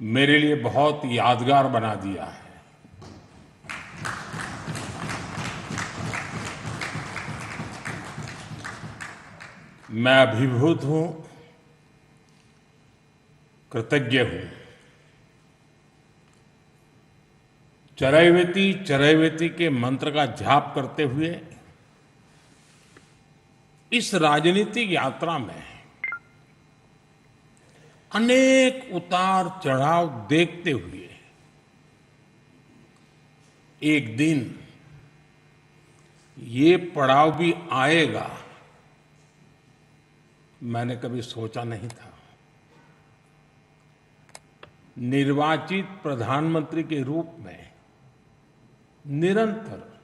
मेरे लिए बहुत यादगार बना दिया है। मैं अभिभूत हूं, कृतज्ञ हूं। चरैवेति चरैवेति के मंत्र का जाप करते हुए इस राजनीतिक यात्रा में अनेक उतार चढ़ाव देखते हुए एक दिन ये पड़ाव भी आएगा, मैंने कभी सोचा नहीं था। निर्वाचित प्रधानमंत्री के रूप में निरंतर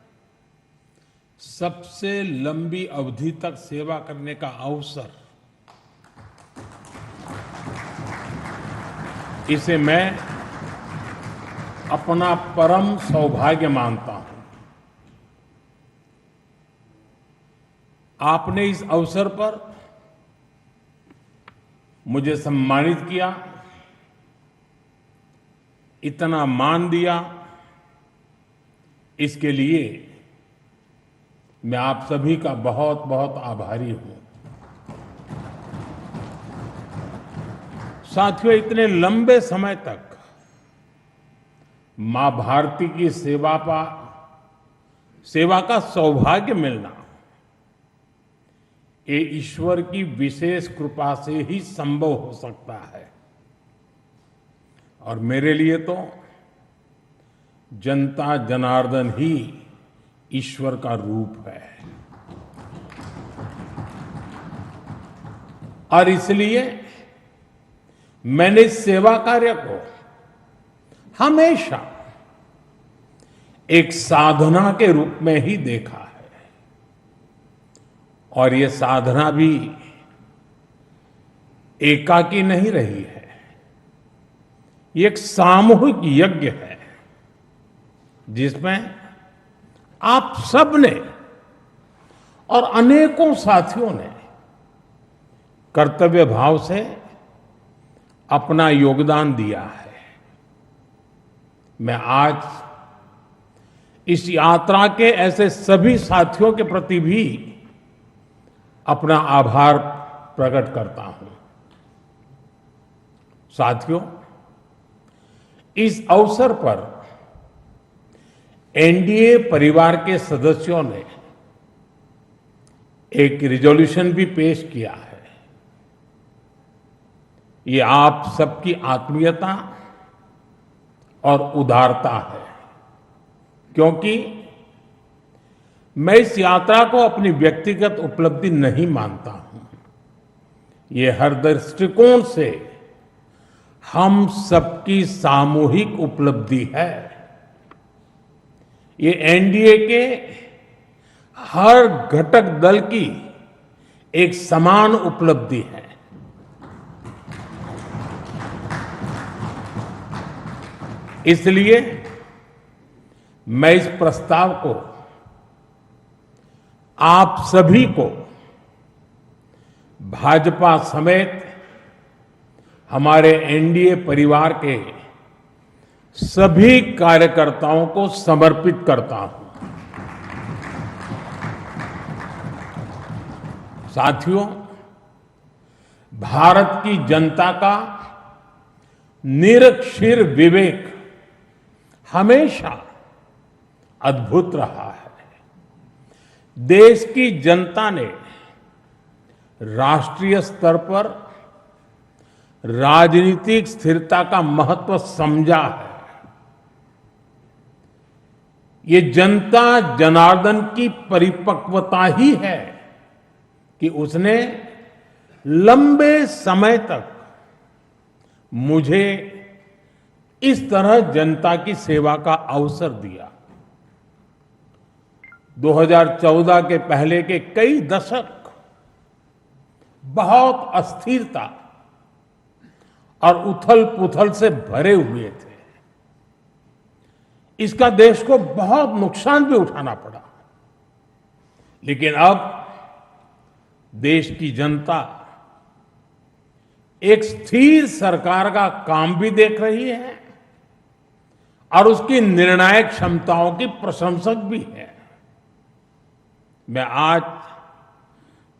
सबसे लंबी अवधि तक सेवा करने का अवसर, इसे मैं अपना परम सौभाग्य मानता हूं। आपने इस अवसर पर मुझे सम्मानित किया, इतना मान दिया, इसके लिए मैं आप सभी का बहुत बहुत आभारी हूं। साथियों, इतने लंबे समय तक मां भारती की सेवा का सौभाग्य मिलना, ये ईश्वर की विशेष कृपा से ही संभव हो सकता है। और मेरे लिए तो जनता जनार्दन ही ईश्वर का रूप है। और इसलिए मैंने इस सेवा कार्य को हमेशा एक साधना के रूप में ही देखा है। और ये साधना भी एकाकी नहीं रही है, ये एक सामूहिक यज्ञ है जिसमें आप सब ने और अनेकों साथियों ने कर्तव्य भाव से अपना योगदान दिया है। मैं आज इस यात्रा के ऐसे सभी साथियों के प्रति भी अपना आभार प्रकट करता हूं। साथियों, इस अवसर पर एनडीए परिवार के सदस्यों ने एक रिजोल्यूशन भी पेश किया है। ये आप सबकी आत्मीयता और उदारता है, क्योंकि मैं इस यात्रा को अपनी व्यक्तिगत उपलब्धि नहीं मानता हूं। ये हर दृष्टिकोण से हम सबकी सामूहिक उपलब्धि है। ये एनडीए के हर घटक दल की एक समान उपलब्धि है। इसलिए मैं इस प्रस्ताव को आप सभी को, भाजपा समेत हमारे एनडीए परिवार के सभी कार्यकर्ताओं को समर्पित करता हूं। साथियों, भारत की जनता का निरक्षीर विवेक हमेशा अद्भुत रहा है। देश की जनता ने राष्ट्रीय स्तर पर राजनीतिक स्थिरता का महत्व समझा है। ये जनता जनार्दन की परिपक्वता ही है कि उसने लंबे समय तक मुझे इस तरह जनता की सेवा का अवसर दिया। 2014 के पहले के कई दशक बहुत अस्थिरता और उथल-पुथल से भरे हुए थे। इसका देश को बहुत नुकसान भी उठाना पड़ा। लेकिन अब देश की जनता एक स्थिर सरकार का काम भी देख रही है और उसकी निर्णायक क्षमताओं की प्रशंसक भी है। मैं आज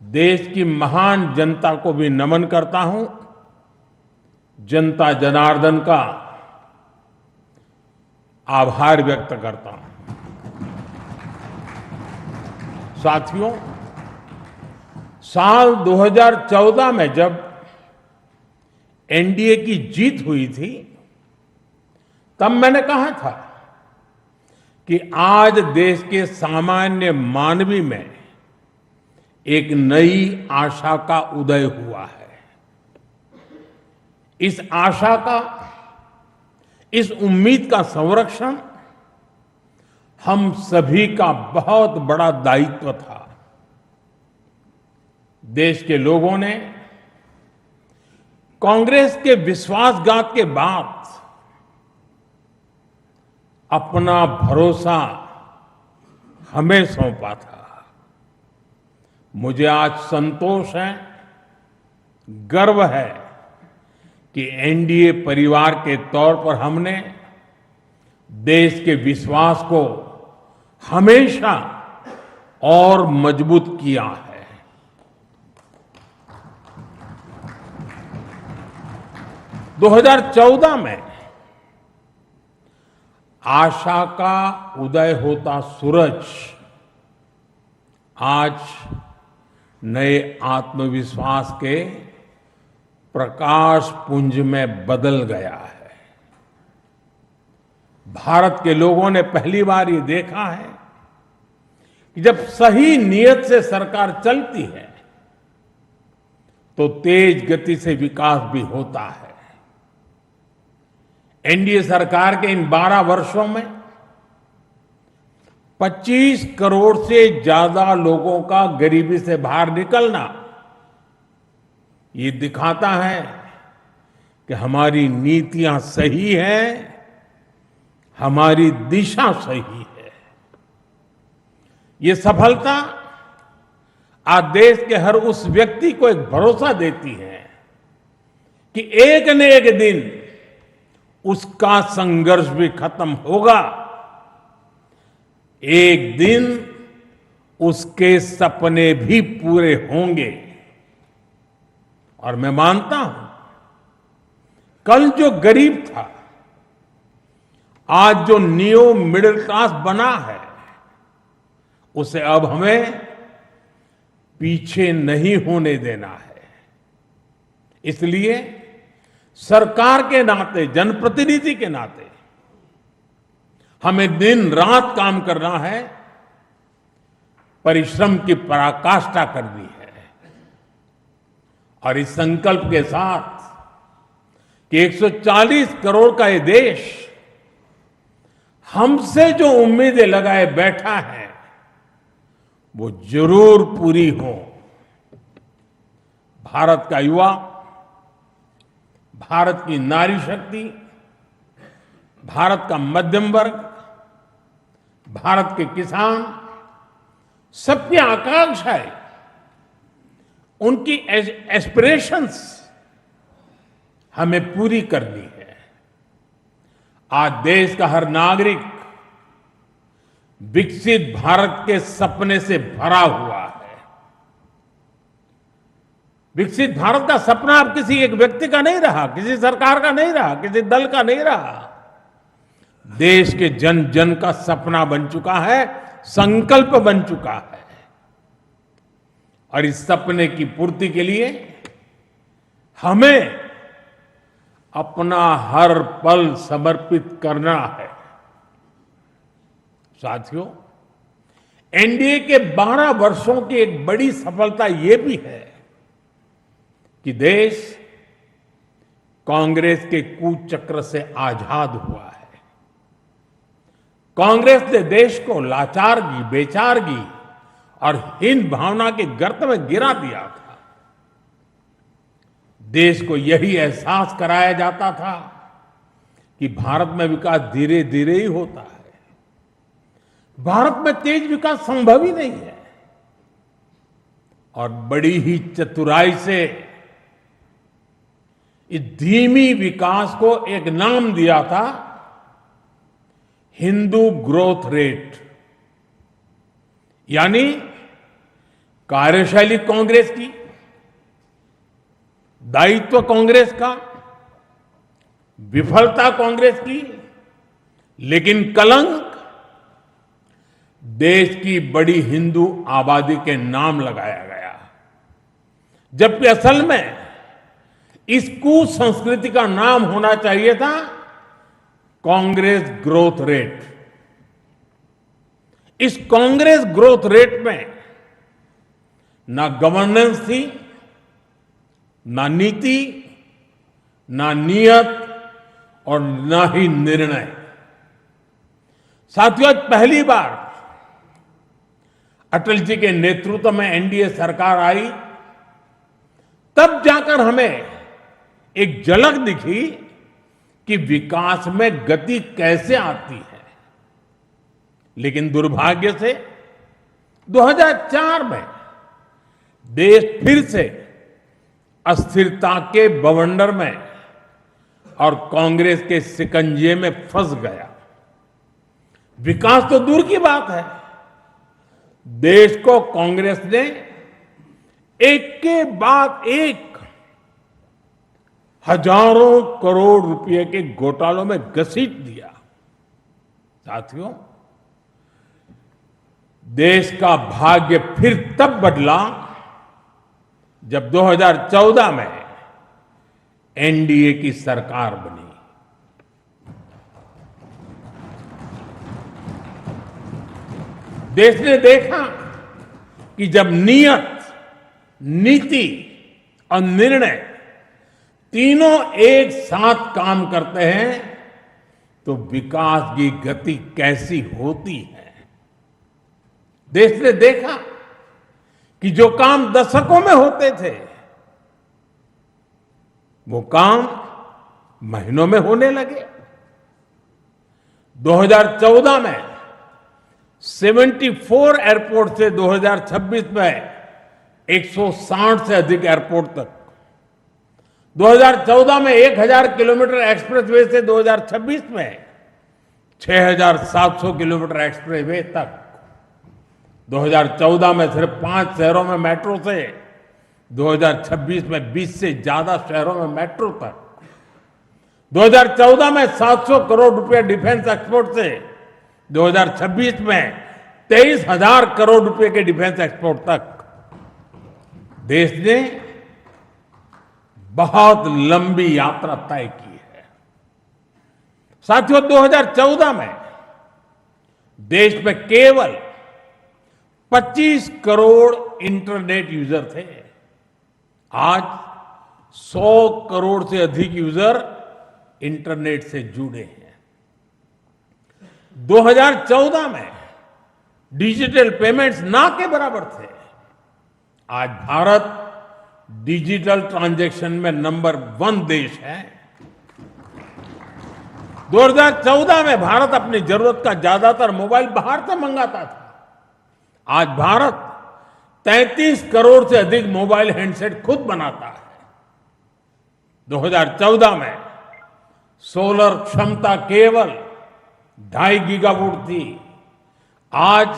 देश की महान जनता को भी नमन करता हूं, जनता जनार्दन का आभार व्यक्त करता हूं। साथियों, साल 2014 में जब एनडीए की जीत हुई थी, तब मैंने कहा था कि आज देश के सामान्य मानवी में एक नई आशा का उदय हुआ है। इस आशा का, इस उम्मीद का संरक्षण हम सभी का बहुत बड़ा दायित्व था। देश के लोगों ने कांग्रेस के विश्वासघात के बाद अपना भरोसा हमें सौंपा था। मुझे आज संतोष है, गर्व है कि एनडीए परिवार के तौर पर हमने देश के विश्वास को हमेशा और मजबूत किया है। 2014 में आशा का उदय होता सूरज आज नए आत्मविश्वास के प्रकाश पुंज में बदल गया है। भारत के लोगों ने पहली बार ये देखा है कि जब सही नीयत से सरकार चलती है तो तेज गति से विकास भी होता है। एनडीए सरकार के इन 12 वर्षों में 25 करोड़ से ज्यादा लोगों का गरीबी से बाहर निकलना ये दिखाता है कि हमारी नीतियां सही हैं, हमारी दिशा सही है। ये सफलता आज देश के हर उस व्यक्ति को एक भरोसा देती है कि एक न एक दिन उसका संघर्ष भी खत्म होगा, एक दिन उसके सपने भी पूरे होंगे। और मैं मानता हूं, कल जो गरीब था, आज जो न्यू मिडिल क्लास बना है, उसे अब हमें पीछे नहीं होने देना है। इसलिए सरकार के नाते, जनप्रतिनिधि के नाते हमें दिन रात काम करना है, परिश्रम की पराकाष्ठा करनी है। और इस संकल्प के साथ कि 140 करोड़ का ये देश हमसे जो उम्मीदें लगाए बैठा है वो जरूर पूरी हो। भारत का युवा, भारत की नारी शक्ति, भारत का मध्यम वर्ग, भारत के किसान, सबकी आकांक्षाएं, उनकी एस्पिरेशंस हमें पूरी करनी है। आज देश का हर नागरिक विकसित भारत के सपने से भरा हुआ है। विकसित भारत का सपना अब किसी एक व्यक्ति का नहीं रहा, किसी सरकार का नहीं रहा, किसी दल का नहीं रहा। देश के जन जन का सपना बन चुका है, संकल्प बन चुका है। और इस सपने की पूर्ति के लिए हमें अपना हर पल समर्पित करना है। साथियों, एनडीए के 12 वर्षों की एक बड़ी सफलता यह भी है कि देश कांग्रेस के कुचक्र से आजाद हुआ है। कांग्रेस ने देश को लाचारगी, बेचारगी और हीन भावना के गर्त में गिरा दिया था। देश को यही एहसास कराया जाता था कि भारत में विकास धीरे धीरे ही होता है, भारत में तेज विकास संभव ही नहीं है। और बड़ी ही चतुराई से इस धीमी विकास को एक नाम दिया था हिंदू ग्रोथ रेट, यानी कार्यशैली कांग्रेस की, दायित्व कांग्रेस का, विफलता कांग्रेस की, लेकिन कलंक देश की बड़ी हिंदू आबादी के नाम लगाया गया, जबकि असल में इस कुसंस्कृति का नाम होना चाहिए था कांग्रेस ग्रोथ रेट। इस कांग्रेस ग्रोथ रेट में ना गवर्नेंस थी, ना नीति, ना नियत और ना ही निर्णय। साथियों, पहली बार अटल जी के नेतृत्व में एनडीए सरकार आई, तब जाकर हमें एक झलक दिखी कि विकास में गति कैसे आती है। लेकिन दुर्भाग्य से 2004 में देश फिर से अस्थिरता के बवंडर में और कांग्रेस के शिकंजे में फंस गया। विकास तो दूर की बात है, देश को कांग्रेस ने एक के बाद एक हजारों करोड़ रुपए के घोटालों में घसीट दिया। साथियों, देश का भाग्य फिर तब बदला जब 2014 में एनडीए की सरकार बनी। देश ने देखा कि जब नियत, नीति और निर्णय तीनों एक साथ काम करते हैं तो विकास की गति कैसी होती है। देश ने देखा कि जो काम दशकों में होते थे वो काम महीनों में होने लगे। 2014 में 74 एयरपोर्ट से 2026 में 160 से अधिक एयरपोर्ट तक, 2014 में 1000 किलोमीटर एक्सप्रेसवे से 2026 में 6700 किलोमीटर एक्सप्रेसवे तक, 2014 में सिर्फ 5 शहरों में मेट्रो से 2026 में 20 से ज्यादा शहरों में मेट्रो तक, 2014 में 700 करोड़ रुपए डिफेंस एक्सपोर्ट से 2026 में 23,000 करोड़ रुपए के डिफेंस एक्सपोर्ट तक। देश ने बहुत लंबी यात्रा तय की है। साथियों, 2014 में देश में केवल 25 करोड़ इंटरनेट यूजर थे। आज 100 करोड़ से अधिक यूजर इंटरनेट से जुड़े हैं। 2014 में डिजिटल पेमेंट्स ना के बराबर थे। आज भारत डिजिटल ट्रांजैक्शन में नंबर 1 देश है। 2014 में भारत अपनी जरूरत का ज्यादातर मोबाइल बाहर से मंगाता था। आज भारत 33 करोड़ से अधिक मोबाइल हैंडसेट खुद बनाता है। 2014 में सोलर क्षमता केवल 2.5 गीगावाट थी। आज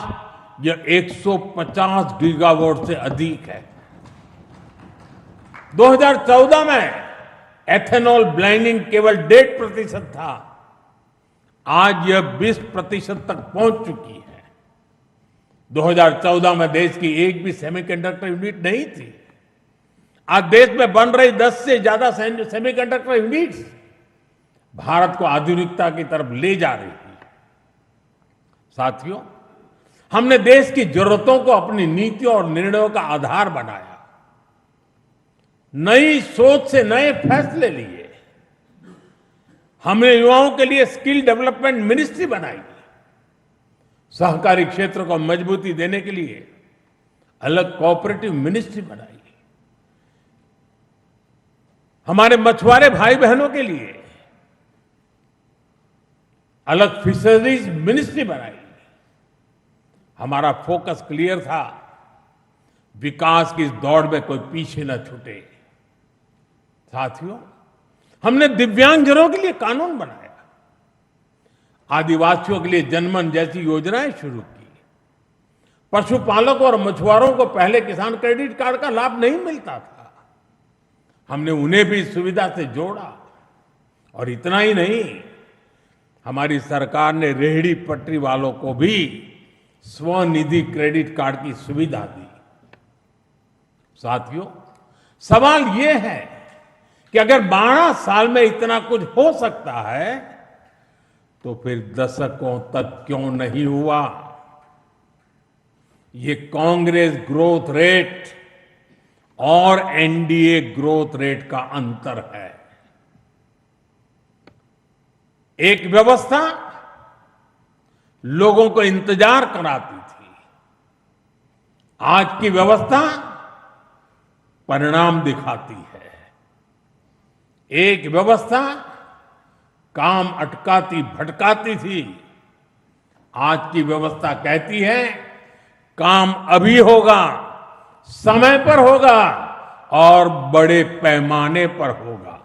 यह 150 गीगावाट से अधिक है। 2014 में एथेनॉल ब्लेंडिंग केवल 1.5% था। आज यह 20% तक पहुंच चुकी है। 2014 में देश की एक भी सेमीकंडक्टर यूनिट नहीं थी। आज देश में बन रही 10 से ज्यादा सेमीकंडक्टर यूनिट्स भारत को आधुनिकता की तरफ ले जा रही है। साथियों, हमने देश की जरूरतों को अपनी नीतियों और निर्णयों का आधार बनाया। नई सोच से नए फैसले लिए। हमने युवाओं के लिए स्किल डेवलपमेंट मिनिस्ट्री बनाई। सहकारी क्षेत्र को मजबूती देने के लिए अलग कोऑपरेटिव मिनिस्ट्री बनाई। हमारे मछुआरे भाई बहनों के लिए अलग फिशरीज मिनिस्ट्री बनाई। हमारा फोकस क्लियर था, विकास की इस दौड़ में कोई पीछे न छूटे। साथियों, हमने दिव्यांगजनों के लिए कानून बनाया, आदिवासियों के लिए जनमन जैसी योजनाएं शुरू की, पशुपालकों और मछुआरों को पहले किसान क्रेडिट कार्ड का लाभ नहीं मिलता था, हमने उन्हें भी इस सुविधा से जोड़ा। और इतना ही नहीं, हमारी सरकार ने रेहड़ी पटरी वालों को भी स्वनिधि क्रेडिट कार्ड की सुविधा दी। साथियों, सवाल यह है कि अगर 12 साल में इतना कुछ हो सकता है तो फिर दशकों तक क्यों नहीं हुआ? ये कांग्रेस ग्रोथ रेट और एनडीए ग्रोथ रेट का अंतर है। एक व्यवस्था लोगों को इंतजार कराती थी, आज की व्यवस्था परिणाम दिखाती है। एक व्यवस्था काम अटकाती भटकाती थी, आज की व्यवस्था कहती है काम अभी होगा, समय पर होगा और बड़े पैमाने पर होगा।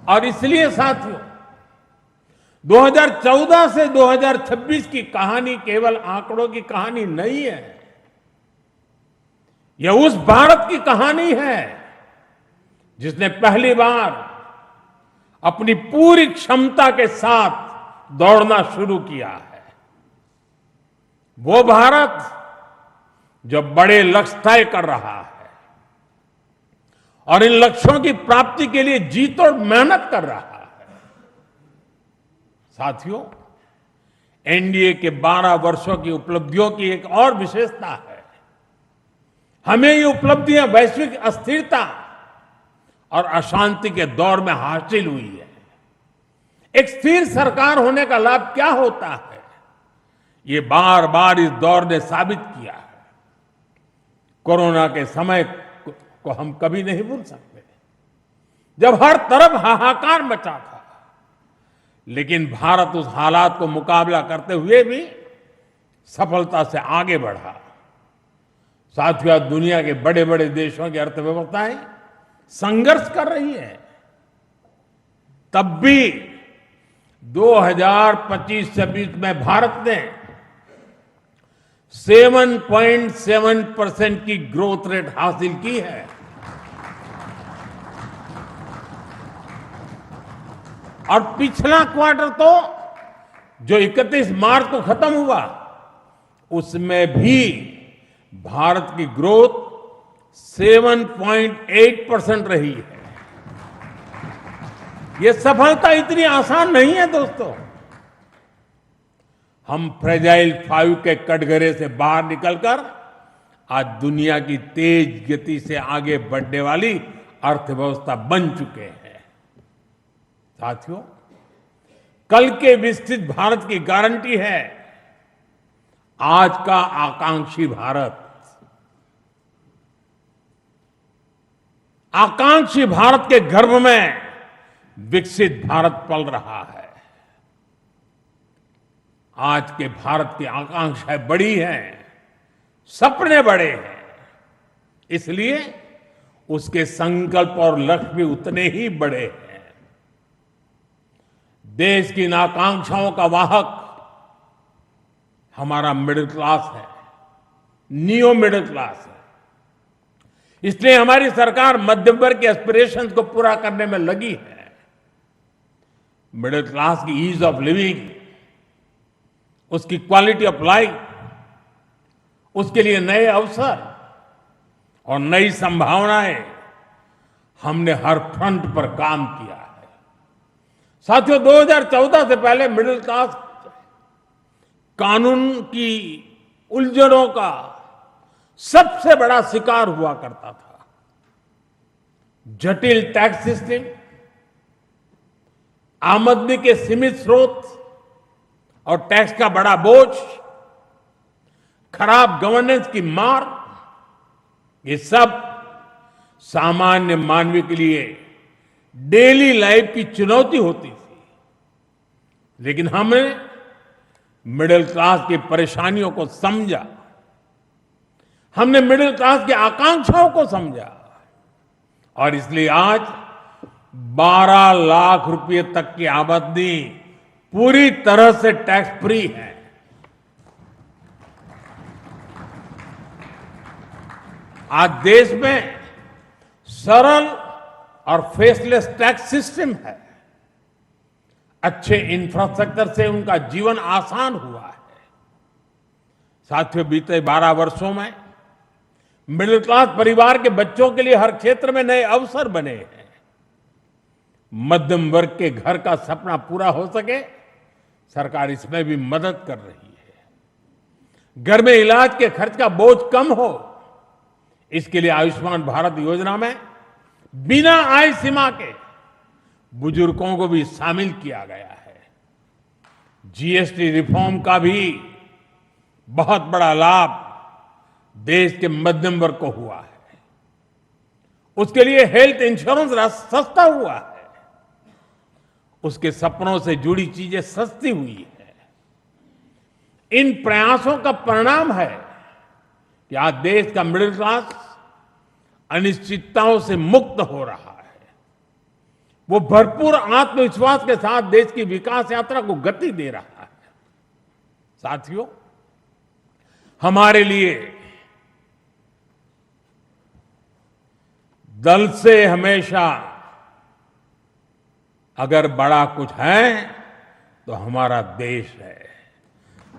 और इसलिए साथियों, 2014 से 2026 की कहानी केवल आंकड़ों की कहानी नहीं है, यह उस भारत की कहानी है जिसने पहली बार अपनी पूरी क्षमता के साथ दौड़ना शुरू किया है। वो भारत जो बड़े लक्ष्य तय कर रहा है और इन लक्ष्यों की प्राप्ति के लिए जी तोड़ मेहनत कर रहा है। साथियों, एनडीए के 12 वर्षों की उपलब्धियों की एक और विशेषता है, हमें ये उपलब्धियां वैश्विक अस्थिरता और अशांति के दौर में हासिल हुई है। एक स्थिर सरकार होने का लाभ क्या होता है, ये बार बार इस दौर ने साबित किया है। कोरोना के समय को हम कभी नहीं भूल सकते, जब हर तरफ हाहाकार मचा था, लेकिन भारत उस हालात को मुकाबला करते हुए भी सफलता से आगे बढ़ा। साथियों, दुनिया के बड़े बड़े देशों की अर्थव्यवस्थाएं संघर्ष कर रही है, तब भी 2025-26 में भारत ने 7.7% की ग्रोथ रेट हासिल की है। और पिछला क्वार्टर तो जो 31 मार्च को खत्म हुआ, उसमें भी भारत की ग्रोथ 7.8% रही है। ये सफलता इतनी आसान नहीं है दोस्तों। हम फ्रेजाइल 5 के कटघरे से बाहर निकलकर आज दुनिया की तेज गति से आगे बढ़ने वाली अर्थव्यवस्था बन चुके हैं। साथियों, कल के विकसित भारत की गारंटी है आज का आकांक्षी भारत। आकांक्षी भारत के गर्भ में विकसित भारत पल रहा है। आज के भारत की आकांक्षाएं बड़ी हैं, सपने बड़े हैं, इसलिए उसके संकल्प और लक्ष्य भी उतने ही बड़े हैं। देश की इन आकांक्षाओं का वाहक हमारा मिडिल क्लास है, नियो मिडिल क्लास है। इसलिए हमारी सरकार मध्यम वर्ग के एस्पिरेशंस को पूरा करने में लगी है। मिडिल क्लास की ईज ऑफ लिविंग, उसकी क्वालिटी ऑफ लाइफ, उसके लिए नए अवसर और नई संभावनाएं, हमने हर फ्रंट पर काम किया है। साथियों, 2014 से पहले मिडिल क्लास कानून की उलझनों का सबसे बड़ा शिकार हुआ करता था। जटिल टैक्स सिस्टम, आमदनी के सीमित स्रोत और टैक्स का बड़ा बोझ, खराब गवर्नेंस की मार, ये सब सामान्य मानवीय के लिए डेली लाइफ की चुनौती होती थी। लेकिन हमने मिडिल क्लास की परेशानियों को समझा, हमने मिडिल क्लास की आकांक्षाओं को समझा और इसलिए आज 12 लाख रुपए तक की आमदनी पूरी तरह से टैक्स फ्री है। आज देश में सरल और फेसलेस टैक्स सिस्टम है। अच्छे इंफ्रास्ट्रक्चर से उनका जीवन आसान हुआ है। साथियों, बीते 12 वर्षों में मिडिल क्लास परिवार के बच्चों के लिए हर क्षेत्र में नए अवसर बने हैं। मध्यम वर्ग के घर का सपना पूरा हो सके, सरकार इसमें भी मदद कर रही है। घर में इलाज के खर्च का बोझ कम हो, इसके लिए आयुष्मान भारत योजना में बिना आय सीमा के बुजुर्गों को भी शामिल किया गया है। जीएसटी रिफॉर्म का भी बहुत बड़ा लाभ देश के मध्यम वर्ग को हुआ है। उसके लिए हेल्थ इंश्योरेंस सस्ता हुआ है। उसके सपनों से जुड़ी चीजें सस्ती हुई है। इन प्रयासों का परिणाम है कि आज देश का मिडिल क्लास अनिश्चितताओं से मुक्त हो रहा है। वो भरपूर आत्मविश्वास के साथ देश की विकास यात्रा को गति दे रहा है। साथियों, हमारे लिए दल से हमेशा अगर बड़ा कुछ है तो हमारा देश है।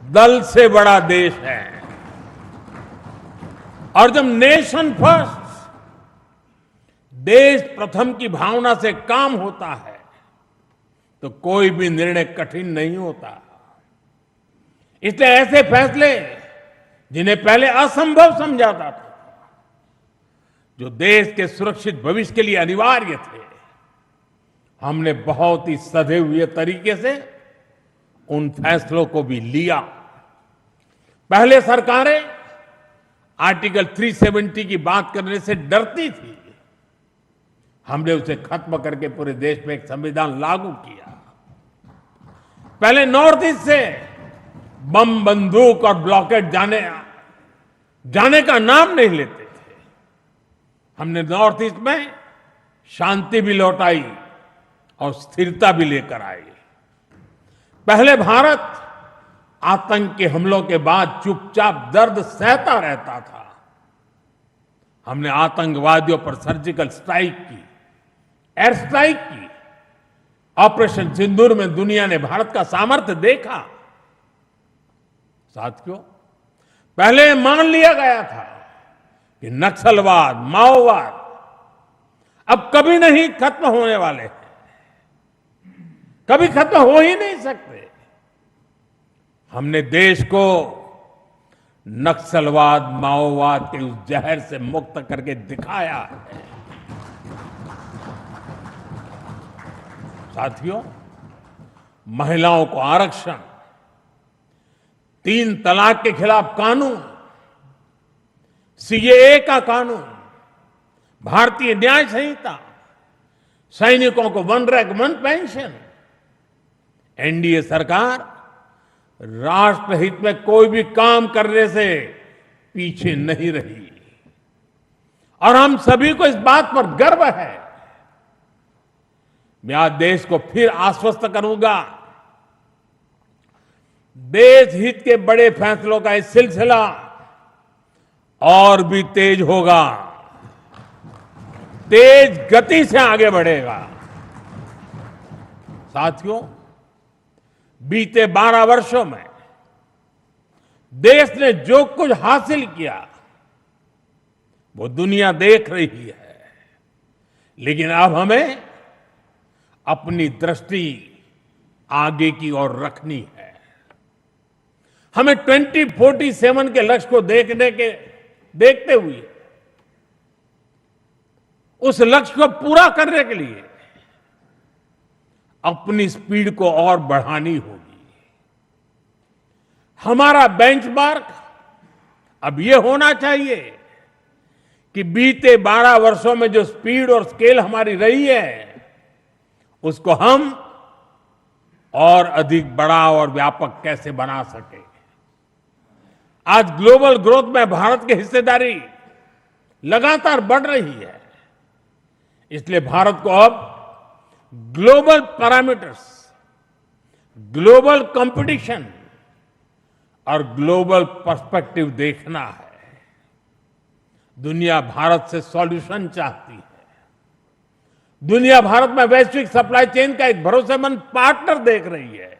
दल से बड़ा देश है। और जब नेशन फर्स्ट, देश प्रथम की भावना से काम होता है तो कोई भी निर्णय कठिन नहीं होता। इसलिए ऐसे फैसले जिन्हें पहले असंभव समझा जाता था, जो देश के सुरक्षित भविष्य के लिए अनिवार्य थे, हमने बहुत ही सधे हुए तरीके से उन फैसलों को भी लिया। पहले सरकारें आर्टिकल 370 की बात करने से डरती थी। हमने उसे खत्म करके पूरे देश में एक संविधान लागू किया। पहले नॉर्थ ईस्ट से बम, बंदूक और ब्लॉकेट जाने का नाम नहीं लेते थे। हमने नॉर्थ ईस्ट में शांति भी लौटाई और स्थिरता भी लेकर आई। पहले भारत आतंक के हमलों के बाद चुपचाप दर्द सहता रहता था। हमने आतंकवादियों पर सर्जिकल स्ट्राइक की, एयर स्ट्राइक की। ऑपरेशन सिंदूर में दुनिया ने भारत का सामर्थ्य देखा। साथियों, पहले मान लिया गया था कि नक्सलवाद, माओवाद अब कभी नहीं खत्म होने वाले हैं, कभी खत्म हो ही नहीं सकते। हमने देश को नक्सलवाद, माओवाद के उस जहर से मुक्त करके दिखाया है। साथियों, महिलाओं को आरक्षण, 3 तलाक के खिलाफ कानून, सीएए का कानून, भारतीय न्याय संहिता, सैनिकों को 1 रैंक 1 पेंशन। एनडीए सरकार राष्ट्रहित में कोई भी काम करने से पीछे नहीं रही और हम सभी को इस बात पर गर्व है। मैं आज देश को फिर आश्वस्त करूंगा, देश हित के बड़े फैसलों का ये सिलसिला और भी तेज होगा, तेज गति से आगे बढ़ेगा। साथियों, बीते 12 वर्षों में देश ने जो कुछ हासिल किया वो दुनिया देख रही है, लेकिन अब हमें अपनी दृष्टि आगे की ओर रखनी है। हमें 2047 के लक्ष्य को देखते हुए उस लक्ष्य को पूरा करने के लिए अपनी स्पीड को और बढ़ानी होगी। हमारा बेंचमार्क अब यह होना चाहिए कि बीते 12 वर्षों में जो स्पीड और स्केल हमारी रही है, उसको हम और अधिक बड़ा और व्यापक कैसे बना सके। आज ग्लोबल ग्रोथ में भारत की हिस्सेदारी लगातार बढ़ रही है। इसलिए भारत को अब ग्लोबल पैरामीटर्स, ग्लोबल कंपटीशन और ग्लोबल पर्सपेक्टिव देखना है। दुनिया भारत से सॉल्यूशन चाहती है। दुनिया भारत में वैश्विक सप्लाई चेन का एक भरोसेमंद पार्टनर देख रही है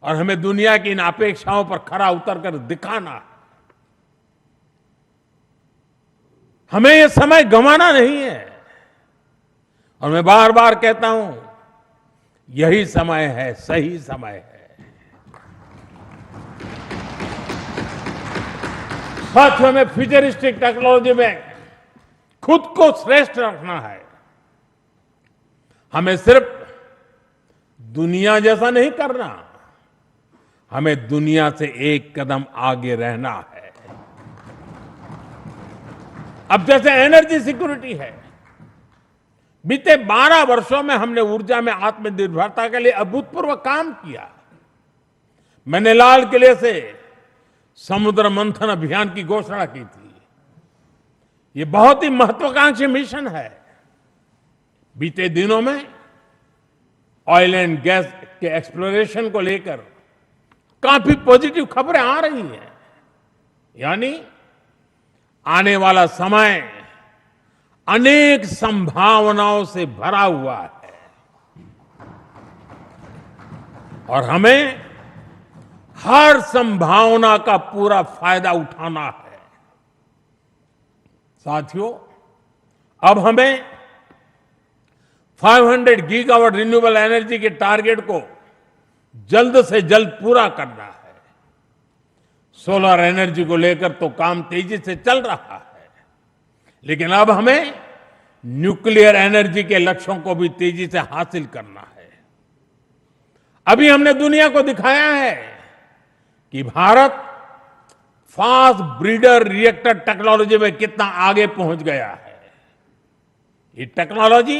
और हमें दुनिया की इन अपेक्षाओं पर खरा उतरकर दिखाना है। हमें यह समय गंवाना नहीं है और मैं बार बार कहता हूं, यही समय है, सही समय है। साथियों में फ्यूचरिस्टिक टेक्नोलॉजी में खुद को श्रेष्ठ रखना है। हमें सिर्फ दुनिया जैसा नहीं करना, हमें दुनिया से एक कदम आगे रहना है। अब जैसे एनर्जी सिक्योरिटी है, बीते 12 वर्षों में हमने ऊर्जा में आत्मनिर्भरता के लिए अभूतपूर्व काम किया। मैंने लाल किले से समुद्र मंथन अभियान की घोषणा की थी। ये बहुत ही महत्वाकांक्षी मिशन है। बीते दिनों में ऑयल एंड गैस के एक्सप्लोरेशन को लेकर काफी पॉजिटिव खबरें आ रही हैं। यानी आने वाला समय अनेक संभावनाओं से भरा हुआ है और हमें हर संभावना का पूरा फायदा उठाना है। साथियों, अब हमें 500 गीगावाट रिन्यूएबल एनर्जी के टारगेट को जल्द से जल्द पूरा करना है। सोलर एनर्जी को लेकर तो काम तेजी से चल रहा है, लेकिन अब हमें न्यूक्लियर एनर्जी के लक्ष्यों को भी तेजी से हासिल करना है। अभी हमने दुनिया को दिखाया है कि Bharat fast breeder reactor technology में कितना आगे पहुंच गया है। ये टेक्नोलॉजी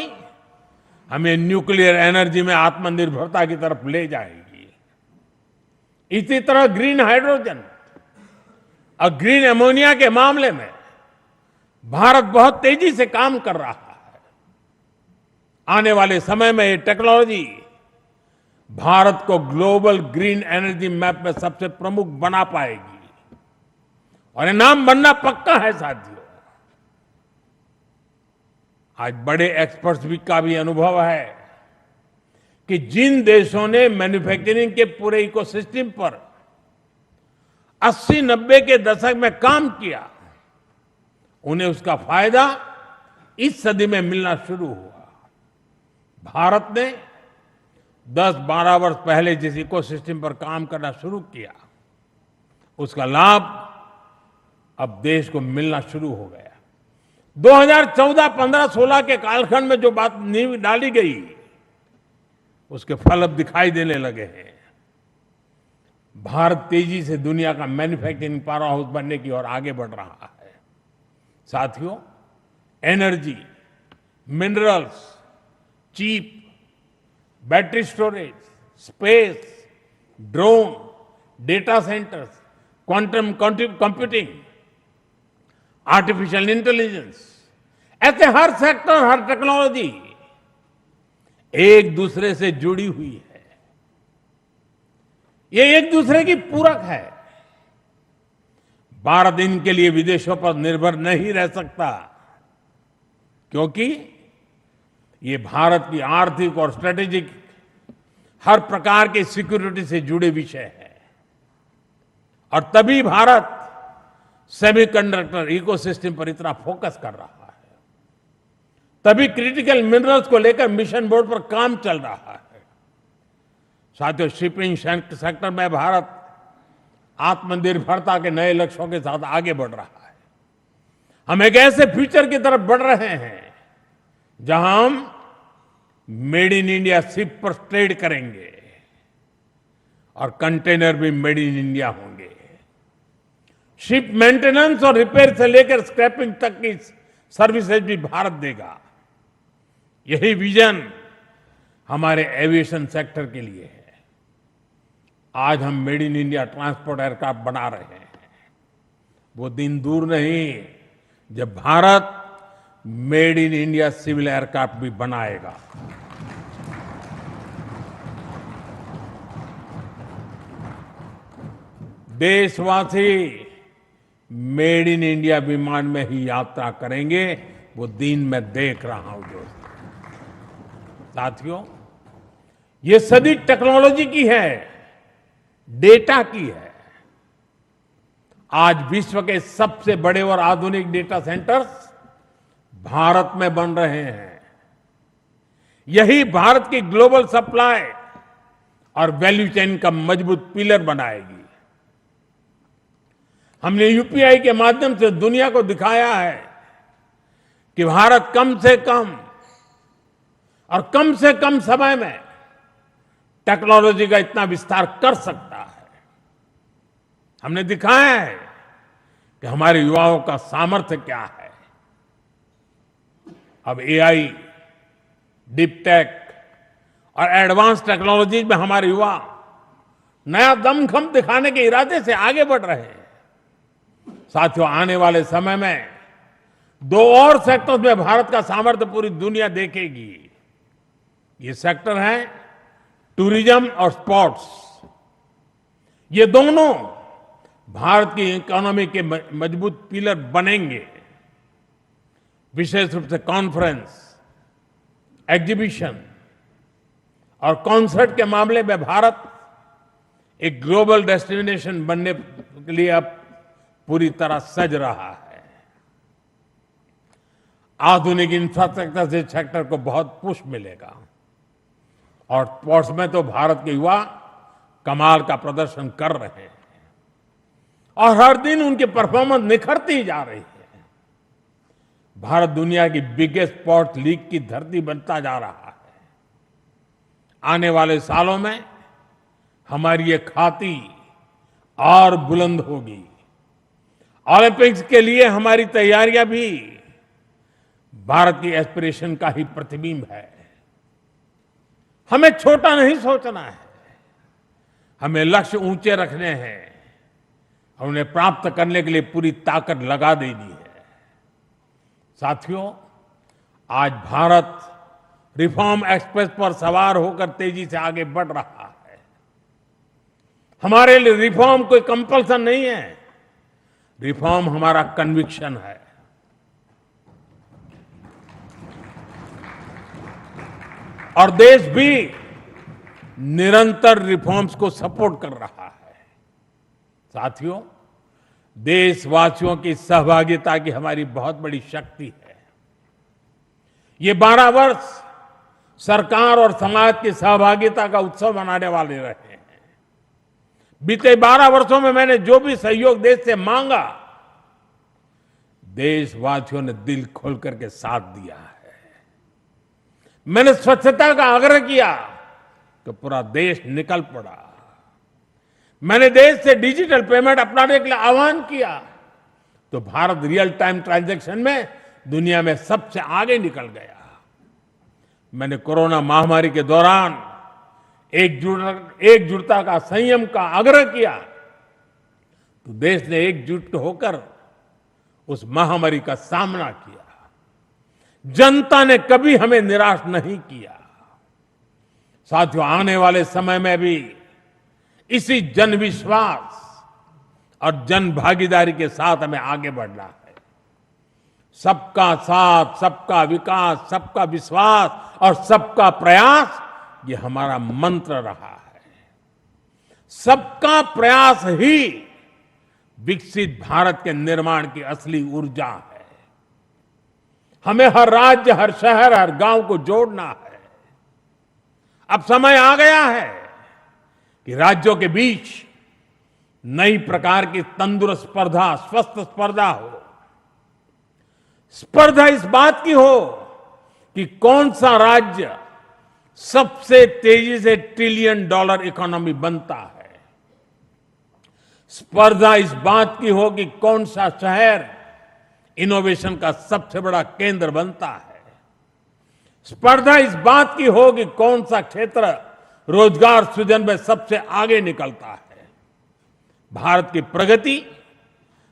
हमें न्यूक्लियर एनर्जी में आत्मनिर्भरता की तरफ ले जाएगी। इसी तरह ग्रीन हाइड्रोजन और ग्रीन एमोनिया के मामले में भारत बहुत तेजी से काम कर रहा है। आने वाले समय में ये टेक्नोलॉजी भारत को ग्लोबल ग्रीन एनर्जी मैप में सबसे प्रमुख बना पाएगी और ये नाम बनना पक्का है। साथियों, आज बड़े एक्सपर्ट्स भी का भी अनुभव है कि जिन देशों ने मैन्युफैक्चरिंग के पूरे इकोसिस्टम पर 80-90 के दशक में काम किया, उन्हें उसका फायदा इस सदी में मिलना शुरू हुआ। भारत ने 10-12 वर्ष पहले जिस इकोसिस्टम पर काम करना शुरू किया, उसका लाभ अब देश को मिलना शुरू हो गया। 2014, 15, 16 के कालखंड में जो बात नींव डाली गई, उसके फल अब दिखाई देने लगे हैं। भारत तेजी से दुनिया का मैन्युफैक्चरिंग पावर हाउस बनने की ओर आगे बढ़ रहा है। साथियों, energy, minerals, cheap, battery storage, space, drone, data centres, quantum computing, artificial intelligence, ऐसे हर सेक्टर, हर टेक्नोलॉजी एक दूसरे से जुड़ी हुई है। ये एक दूसरे की पूरक है। भारत इनके लिए विदेशों पर निर्भर नहीं रह सकता, क्योंकि ये भारत की आर्थिक और स्ट्रेटेजिक हर प्रकार के सिक्योरिटी से जुड़े विषय है। और तभी भारत सेमीकंडक्टर इकोसिस्टम पर इतना फोकस कर रहा है, तभी क्रिटिकल मिनरल्स को लेकर मिशन बोर्ड पर काम चल रहा है। साथियों, शिपिंग सेक्टर में भारत आत्मनिर्भरता के नए लक्ष्यों के साथ आगे बढ़ रहा है। हम एक ऐसे फ्यूचर की तरफ बढ़ रहे हैं जहां हम मेड इन इंडिया शिप पर ट्रेड करेंगे और कंटेनर भी मेड इन इंडिया होंगे। शिप मेंटेनेंस और रिपेयर से लेकर स्क्रैपिंग तक की सर्विसेज भी भारत देगा। यही विजन हमारे एविएशन सेक्टर के लिए है। आज हम made in India transport aircraft बना रहे हैं। वो दिन दूर नहीं जब Bharat made in India civil aircraft भी बनाएगा। देशवासी मेड इन इंडिया विमान में ही यात्रा करेंगे, वो दिन मैं देख रहा हूं। जो साथियों, ये सदी टेक्नोलॉजी की है, डेटा की है। आज विश्व के सबसे बड़े और आधुनिक डेटा सेंटर्स भारत में बन रहे हैं। यही भारत की ग्लोबल सप्लाई और वैल्यू चेन का मजबूत पिलर बनाएगी। हमने यूपीआई के माध्यम से दुनिया को दिखाया है कि भारत कम से कम और कम से कम समय में टेक्नोलॉजी का इतना विस्तार कर सकता है। हमने दिखाया है कि हमारे युवाओं का सामर्थ्य क्या है। अब एआई, डीप टेक और एडवांस टेक्नोलॉजी में हमारे युवा नया दमखम दिखाने के इरादे से आगे बढ़ रहे हैं। साथियों, आने वाले समय में 2 और सेक्टर्स में भारत का सामर्थ्य पूरी दुनिया देखेगी। ये सेक्टर है टूरिज्म और स्पोर्ट्स। ये दोनों भारत की इकोनॉमी के मजबूत पिलर बनेंगे। विशेष रूप से कॉन्फ्रेंस, एग्जीबिशन और कॉन्सर्ट के मामले में भारत एक ग्लोबल डेस्टिनेशन बनने के लिए अब पूरी तरह सज रहा है। आधुनिक इंफ्रास्ट्रक्चर से सेक्टर को बहुत पुश मिलेगा और स्पोर्ट्स में तो भारत के युवा कमाल का प्रदर्शन कर रहे हैं और हर दिन उनकी परफॉर्मेंस निखरती जा रही है। भारत दुनिया की बिगेस्ट स्पोर्ट्स लीग की धरती बनता जा रहा है। आने वाले सालों में हमारी ये ख्याति और बुलंद होगी। ओलंपिक्स के लिए हमारी तैयारियां भी भारत की एस्पिरेशन का ही प्रतिबिंब है। हमें छोटा नहीं सोचना है, हमें लक्ष्य ऊंचे रखने हैं और उन्हें प्राप्त करने के लिए पूरी ताकत लगा देनी है। साथियों, आज भारत रिफॉर्म एक्सप्रेस पर सवार होकर तेजी से आगे बढ़ रहा है। हमारे लिए रिफॉर्म कोई कंपल्सन नहीं है, रिफॉर्म हमारा कन्विक्शन है। और देश भी निरंतर रिफॉर्म्स को सपोर्ट कर रहा है। साथियों, देशवासियों की सहभागिता की हमारी बहुत बड़ी शक्ति है। ये 12 वर्ष सरकार और समाज की सहभागिता का उत्सव मनाने वाले रहे हैं। बीते 12 वर्षों में मैंने जो भी सहयोग देश से मांगा, देशवासियों ने दिल खोल करके साथ दिया है। मैंने स्वच्छता का आग्रह किया तो पूरा देश निकल पड़ा। मैंने देश से डिजिटल पेमेंट अपनाने के लिए आह्वान किया तो भारत रियल टाइम ट्रांजैक्शन में दुनिया में सबसे आगे निकल गया। मैंने कोरोना महामारी के दौरान एकजुटता का, संयम का आग्रह किया तो देश ने एकजुट होकर उस महामारी का सामना किया। जनता ने कभी हमें निराश नहीं किया। साथियों, आने वाले समय में भी इसी जन विश्वास और जन भागीदारी के साथ हमें आगे बढ़ना है। सबका साथ, सबका विकास, सबका विश्वास और सबका प्रयास, ये हमारा मंत्र रहा है। सबका प्रयास ही विकसित भारत के निर्माण की असली ऊर्जा है। हमें हर राज्य, हर शहर, हर गांव को जोड़ना है। अब समय आ गया है कि राज्यों के बीच नई प्रकार की तंदुरुस्त स्पर्धा, स्वस्थ स्पर्धा हो। स्पर्धा इस बात की हो कि कौन सा राज्य सबसे तेजी से $1 ट्रिलियन इकोनॉमी बनता है। स्पर्धा इस बात की हो कि कौन सा शहर इनोवेशन का सबसे बड़ा केंद्र बनता है। स्पर्धा इस बात की हो कि कौन सा क्षेत्र रोजगार सृजन में सबसे आगे निकलता है। भारत की प्रगति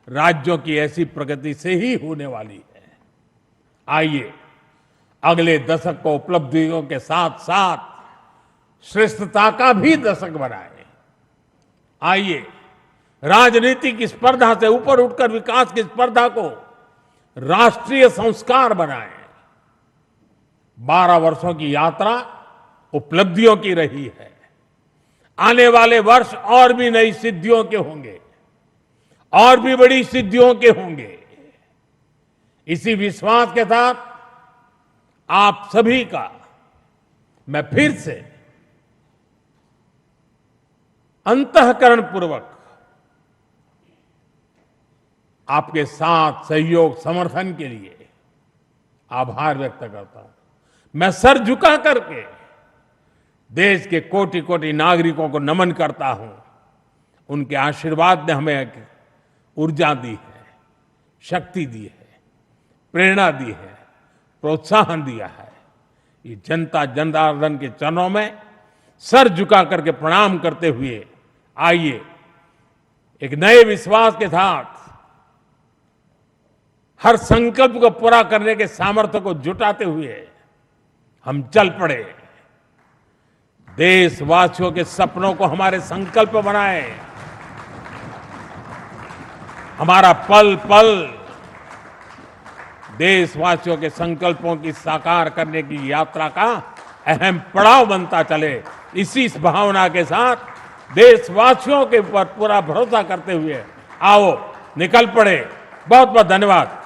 राज्यों की ऐसी प्रगति से ही होने वाली है। आइए अगले दशक को उपलब्धियों के साथ साथ श्रेष्ठता का भी दशक बनाए। आइए राजनीति की स्पर्धा से ऊपर उठकर विकास की स्पर्धा को राष्ट्रीय संस्कार बनाए। 12 वर्षों की यात्रा उपलब्धियों की रही है। आने वाले वर्ष और भी नई सिद्धियों के होंगे, और भी बड़ी सिद्धियों के होंगे। इसी विश्वास के साथ आप सभी का मैं फिर से अंतःकरण पूर्वक आपके साथ सहयोग समर्थन के लिए आभार व्यक्त करता हूं। मैं सर झुका करके देश के कोटि कोटि नागरिकों को नमन करता हूं। उनके आशीर्वाद ने हमें ऊर्जा दी है, शक्ति दी है, प्रेरणा दी है, प्रोत्साहन दिया है। ये जनता जनार्दन के चरणों में सर झुका करके प्रणाम करते हुए आइए एक नए विश्वास के साथ हर संकल्प को पूरा करने के सामर्थ्य को जुटाते हुए हम चल पड़े। देशवासियों के सपनों को हमारे संकल्प बनाए। हमारा पल पल देशवासियों के संकल्पों की साकार करने की यात्रा का अहम पड़ाव बनता चले। इसी भावना के साथ देशवासियों के ऊपर पूरा भरोसा करते हुए आओ निकल पड़े। बहुत बहुत धन्यवाद।